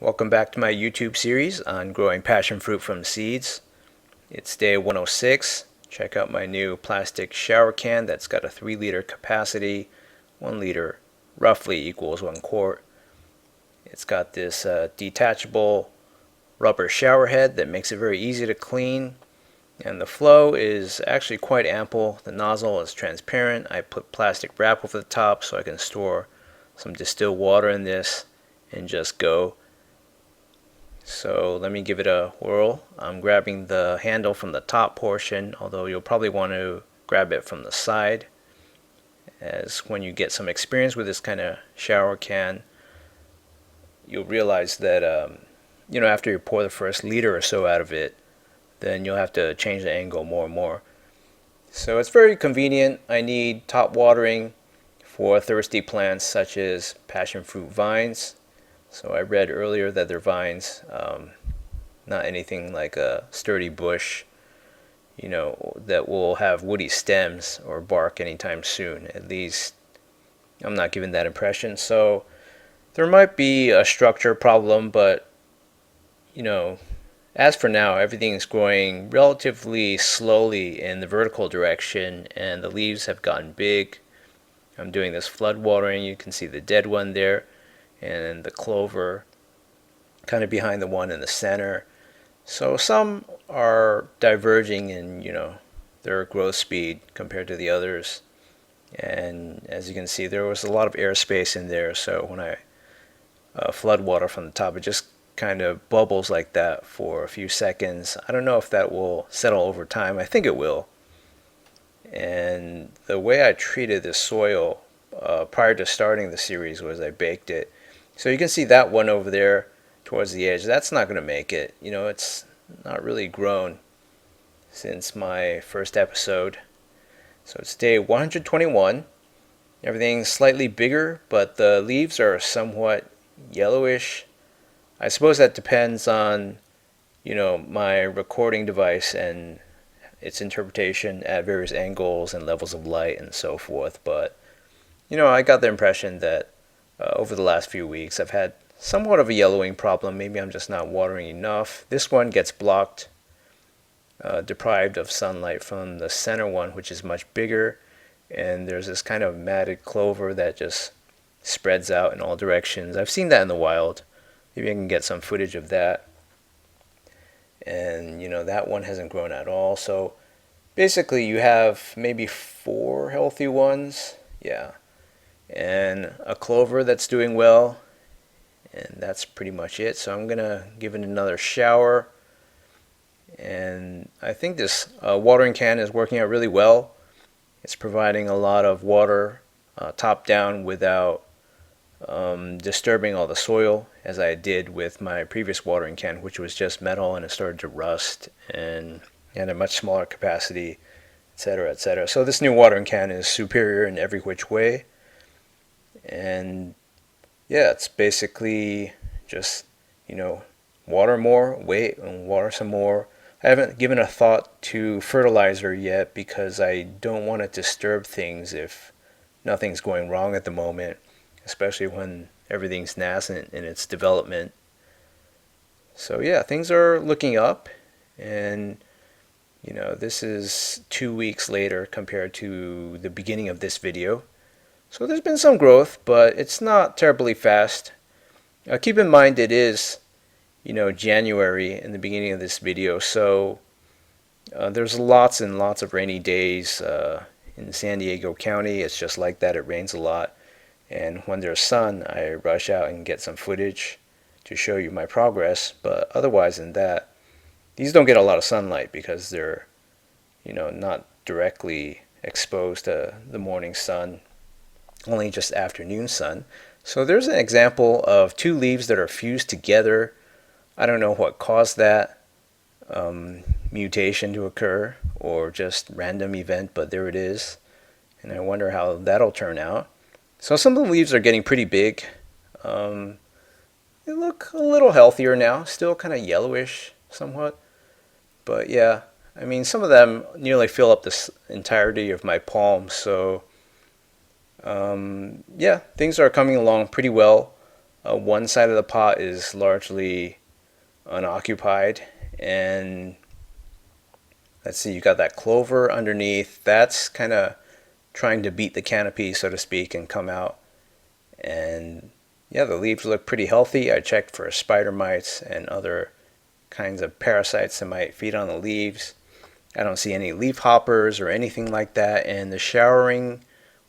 Welcome back to my YouTube series on growing passion fruit from seeds. It's day 106. Check out my new plastic shower can that's got a 3-liter capacity. 1 liter roughly equals 1 quart. It's got this detachable rubber shower head that makes it very easy to clean. And the flow is actually quite ample. The nozzle is transparent. I put plastic wrap over the top so I can store some distilled water in this and just go. So let me give it a whirl. I'm grabbing the handle from the top portion, although you'll probably want to grab it from the side, as when you get some experience with this kind of shower can, you'll realize that after you pour the first liter or so out of it, then you'll have to change the angle more and more. So it's very convenient. I need top watering for thirsty plants such as passion fruit vines. So I read earlier that they're vines, not anything like a sturdy bush, that will have woody stems or bark anytime soon. At least I'm not given that impression. So there might be a structure problem, but as for now, everything is growing relatively slowly in the vertical direction, and the leaves have gotten big. I'm doing this flood watering. You can see the dead one there, and the clover kind of behind the one in the center. So some are diverging in their growth speed compared to the others, and as you can see, there was a lot of airspace in there, so when I flood water from the top, it just kind of bubbles like that for a few seconds. I don't know if that will settle over time. I think it will. And the way I treated the soil prior to starting the series was I baked it. So you can see that one over there towards the edge. That's not going to make it. It's not really grown since my first episode. So it's day 121. Everything's slightly bigger, but the leaves are somewhat yellowish. I suppose that depends on, my recording device and its interpretation at various angles and levels of light and so forth. But, I got the impression that over the last few weeks I've had somewhat of a yellowing problem. Maybe I'm just not watering enough. This one gets blocked, deprived of sunlight from the center one, which is much bigger. And there's this kind of matted clover that just spreads out in all directions. I've seen that in the wild. Maybe I can get some footage of that. And that one hasn't grown at all. So basically you have maybe 4 healthy ones. Yeah. And a clover that's doing well. And that's pretty much it. So I'm going to give it another shower. And I think this watering can is working out really well. It's providing a lot of water top down without disturbing all the soil, as I did with my previous watering can, which was just metal and it started to rust and had a much smaller capacity, etc., etc. So this new watering can is superior in every which way. And yeah, it's basically just water more, wait, and water some more. I haven't given a thought to fertilizer yet because I don't want to disturb things if nothing's going wrong at the moment, especially when everything's nascent in its development. So yeah, things are looking up, and this is 2 weeks later compared to the beginning of this video. So there's been some growth, but it's not terribly fast. Keep in mind it is January in the beginning of this video, so there's lots and lots of rainy days in San Diego County. It's just like that. It rains a lot. And when there's sun, I rush out and get some footage to show you my progress. But otherwise than that, these don't get a lot of sunlight because they're, not directly exposed to the morning sun, only just afternoon sun. So there's an example of 2 leaves that are fused together. I don't know what caused that mutation to occur or just random event, but there it is. And I wonder how that'll turn out. So some of the leaves are getting pretty big. They look a little healthier now, still kind of yellowish somewhat. But yeah, I mean, some of them nearly fill up the entirety of my palm. So yeah, things are coming along pretty well. one side of the pot is largely unoccupied, and let's see, you got that clover underneath. That's kind of trying to beat the canopy, so to speak, and come out. And yeah, the leaves look pretty healthy. I checked for spider mites and other kinds of parasites that might feed on the leaves. I don't see any leaf hoppers or anything like that, and the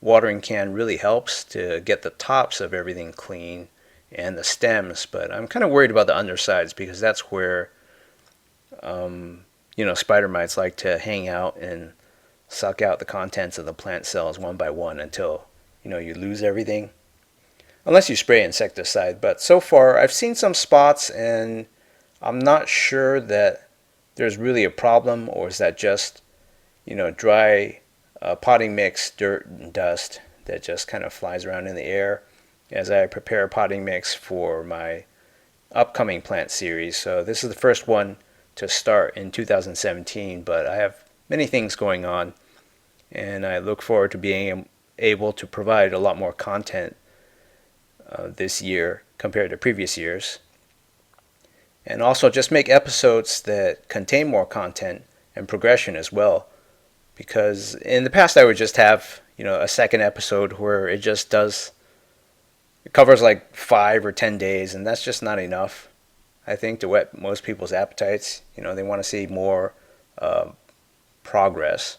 watering can really helps to get the tops of everything clean and the stems, but I'm kind of worried about the undersides because that's where spider mites like to hang out and suck out the contents of the plant cells one by one until you lose everything, unless you spray insecticide. But so far I've seen some spots, and I'm not sure that there's really a problem, or is that just dry potting mix, dirt and dust that just kind of flies around in the air as I prepare potting mix for my upcoming plant series. So this is the first one to start in 2017, but I have many things going on, and I look forward to being able to provide a lot more content this year compared to previous years, and also just make episodes that contain more content and progression as well, because in the past I would just have a second episode where it covers like 5 or 10 days, and that's just not enough, I think, to whet most people's appetites. They want to see more progress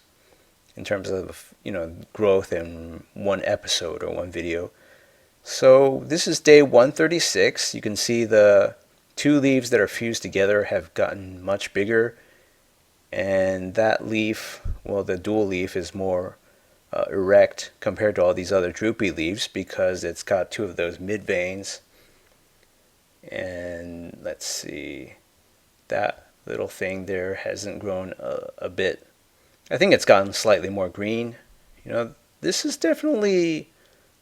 in terms of growth in one episode or one video. So this is day 136. You can see the 2 leaves that are fused together have gotten much bigger, and that leaf, well, the dual leaf, is more erect compared to all these other droopy leaves because it's got 2 of those mid veins. And let's see, that little thing there hasn't grown a bit. I think it's gotten slightly more green. This is definitely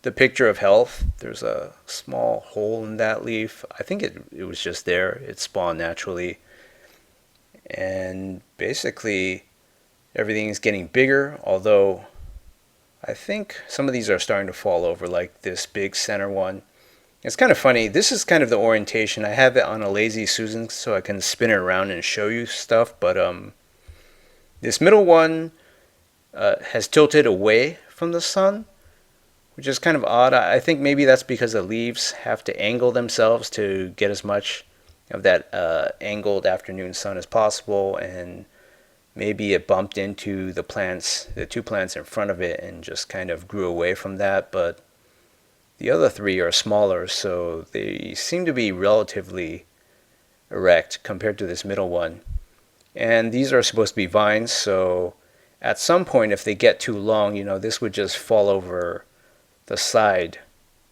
the picture of health. There's a small hole in that leaf. I think it was just there. It spawned naturally. And basically everything's getting bigger, although I think some of these are starting to fall over, like this big center one. It's kind of funny. This is kind of the orientation. I have it on a Lazy Susan so I can spin it around and show you stuff, but this middle one has tilted away from the sun, which is kind of odd. I think maybe that's because the leaves have to angle themselves to get as much of that angled afternoon sun as possible, and maybe it bumped into the 2 plants in front of it and just kind of grew away from that. But the other 3 are smaller, so they seem to be relatively erect compared to this middle one. And these are supposed to be vines, so at some point, if they get too long, this would just fall over the side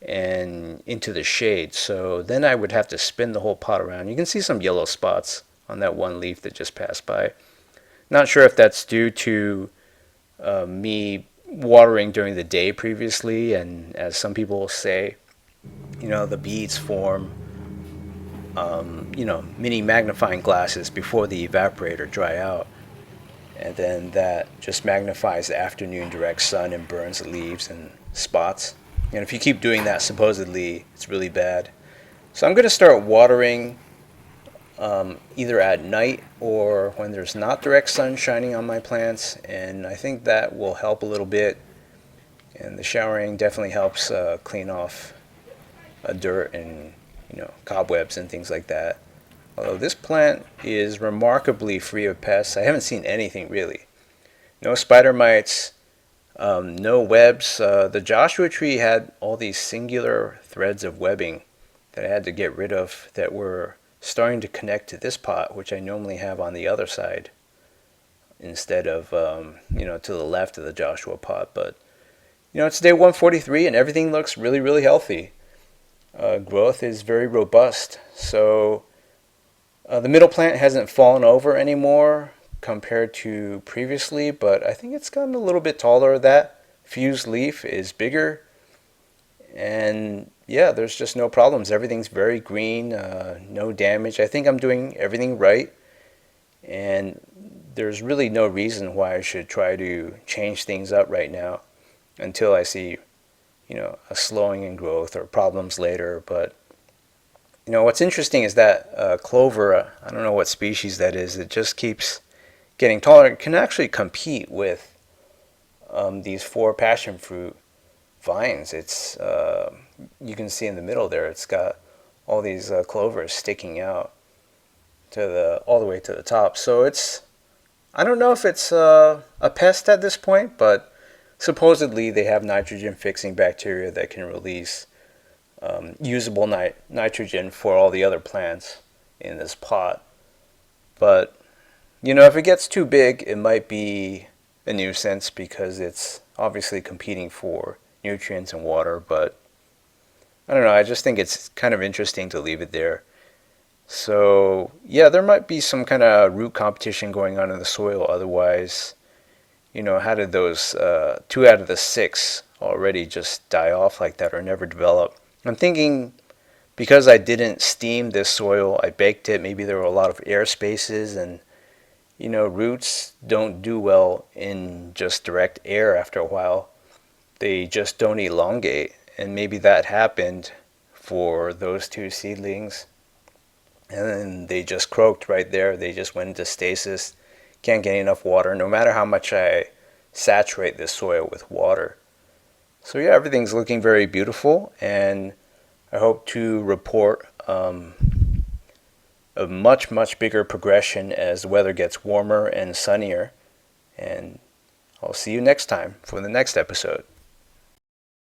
and into the shade. So then I would have to spin the whole pot around. You can see some yellow spots on that one leaf that just passed by. Not sure if that's due to me watering during the day previously, and as some people say, the beads form mini magnifying glasses before the evaporate or dry out, and then that just magnifies the afternoon direct sun and burns the leaves and spots. And if you keep doing that, supposedly it's really bad. So I'm going to start watering either at night or when there's not direct sun shining on my plants, and I think that will help a little bit. And the showering definitely helps clean off dirt and cobwebs and things like that. Although this plant is remarkably free of pests. I haven't seen anything really. No spider mites, no webs. The Joshua tree had all these singular threads of webbing that I had to get rid of that were starting to connect to this pot, which I normally have on the other side instead of to the left of the Joshua pot. But it's day 143 and everything looks really, really healthy. Growth is very robust. So the middle plant hasn't fallen over anymore compared to previously, but I think it's gotten a little bit taller. That fused leaf is bigger, and yeah, there's just no problems. Everything's very green, no damage. I think I'm doing everything right, and there's really no reason why I should try to change things up right now until I see a slowing in growth or problems later. But What's interesting is that clover, I don't know what species that is, it just keeps getting taller. It can actually compete with these four passion fruit vines. You can see in the middle there, it's got all these clovers sticking out to the all the way to the top. So I don't know if it's a pest at this point, but supposedly they have nitrogen fixing bacteria that can release usable nitrogen for all the other plants in this pot. But if it gets too big, it might be a nuisance because it's obviously competing for nutrients and water. But I don't know, I just think it's kind of interesting to leave it there. So yeah, there might be some kind of root competition going on in the soil. Otherwise, how did those two out of the six already just die off like that or never develop? I'm thinking because I didn't steam this soil, I baked it. Maybe there were a lot of air spaces, and roots don't do well in just direct air after a while. They just don't elongate, and maybe that happened for those two seedlings. And then they just croaked right there. They just went into stasis. Can't get enough water, no matter how much I saturate this soil with water. So yeah, everything's looking very beautiful, and I hope to report a much, much bigger progression as the weather gets warmer and sunnier. And I'll see you next time for the next episode.